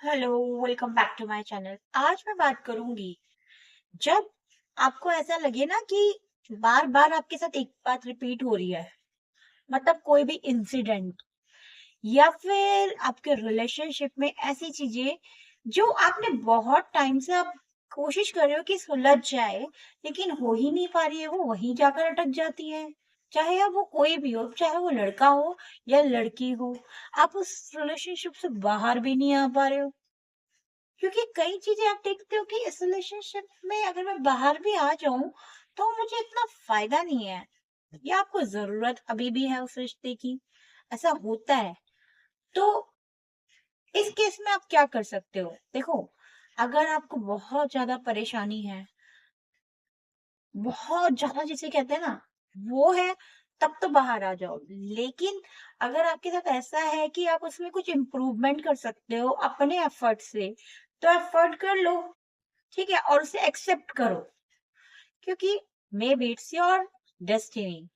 Hello, welcome back to my channel. आज मैं बात करूंगी जब आपको ऐसा लगे ना कि बार बार आपके साथ एक बात रिपीट हो रही है। मतलब कोई भी इंसिडेंट या फिर आपके रिलेशनशिप में ऐसी चीजें जो आपने बहुत टाइम से आप कोशिश कर रहे हो कि सुलझ जाए, लेकिन हो ही नहीं पा रही है, वो वहीं जाकर अटक जाती है। चाहे अब वो कोई भी हो, चाहे वो लड़का हो या लड़की हो, आप उस रिलेशनशिप से बाहर भी नहीं आ पा रहे हो। क्योंकि कई चीजें आप देखते हो कि इस रिलेशनशिप में अगर मैं बाहर भी आ जाऊं तो मुझे इतना फायदा नहीं है, या आपको जरूरत अभी भी है उस रिश्ते की। ऐसा होता है। तो इस केस में आप क्या कर सकते हो? देखो, अगर आपको बहुत ज्यादा परेशानी है, बहुत ज्यादा जिसे कहते हैं ना, वो है, तब तो बाहर आ जाओ। लेकिन अगर आपके साथ ऐसा है कि आप उसमें कुछ इम्प्रूवमेंट कर सकते हो अपने एफर्ट से, तो एफर्ट कर लो। ठीक है, और उसे एक्सेप्ट करो, क्योंकि may be it's your destiny.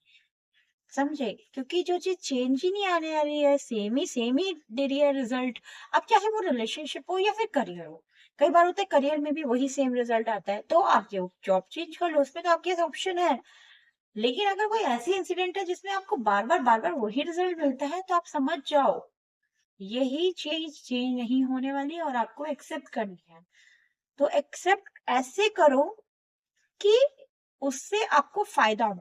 समझे? क्योंकि जो चीज चेंज ही नहीं आने वाली है, सेम ही दे रही है रिजल्ट। अब चाहे वो रिलेशनशिप हो या फिर करियर हो, कई बार होता है करियर में भी वही सेम रिजल्ट आता है, तो आप जो जॉब चेंज कर लो, उसमें तो आपके पास ऑप्शन है। लेकिन अगर कोई ऐसी इंसिडेंट है जिसमें आपको बार बार वही रिजल्ट मिलता है, तो आप समझ जाओ यही चीज चेंज नहीं होने वाली और आपको एक्सेप्ट करनी है। तो एक्सेप्ट ऐसे करो कि उससे आपको फायदा हो,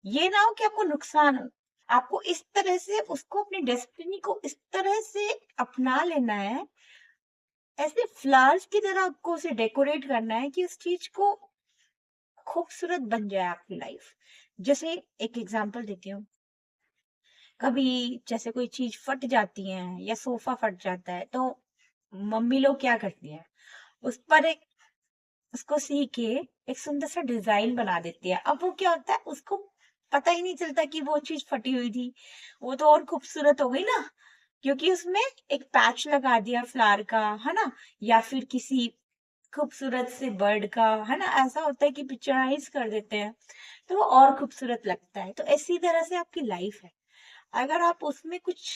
ये ना हो कि आपको नुकसान हो। आपको इस तरह से उसको, अपनी डेस्टिनी को इस तरह से अपना लेना है, ऐसे फ्लावर्स की तरह आपको उसे डेकोरेट करना है कि उस चीज को खूबसूरत बन जाए आपकी लाइफ। जैसे एक एग्जांपल देती हूँ। कभी जैसे कोई चीज फट जाती है या सोफा फट जाता है, तो मम्मी लोग क्या करती हैं, उस पर एक, उसको सी के एक सुंदर सा डिजाइन बना देती है। अब वो क्या होता है, उसको पता ही नहीं चलता कि वो चीज फटी हुई थी। वो तो और खूबसूरत हो गई ना, क्योंकि उसमें एक पैच लगा दिया फ्लावर का, है ना, या फिर किसी खूबसूरत से बर्ड का, है ना। ऐसा होता है कि पिक्चराइज कर देते हैं, तो वो और खूबसूरत लगता है। तो इसी तरह से आपकी लाइफ है। अगर आप उसमें कुछ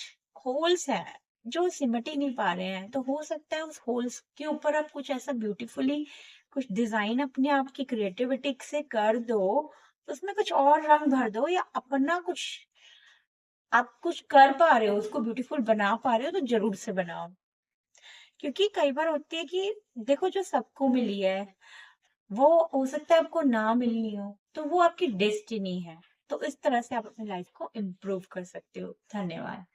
होल्स हैं जो सिमट ही नहीं पा रहे हैं, तो हो सकता है उस होल्स के ऊपर आप कुछ ऐसा ब्यूटीफुली कुछ डिजाइन अपने आप की क्रिएटिविटी से कर दो, उसमें कुछ और रंग भर दो, या अपना कुछ आप कुछ कर पा रहे हो, उसको ब्यूटीफुल बना पा रहे हो, तो जरूर से बनाओ। क्योंकि कई बार होती है कि देखो, जो सबको मिली है वो हो सकता है आपको ना मिलनी हो, तो वो आपकी डेस्टिनी है। तो इस तरह से आप अपनी लाइफ को इम्प्रूव कर सकते हो। धन्यवाद।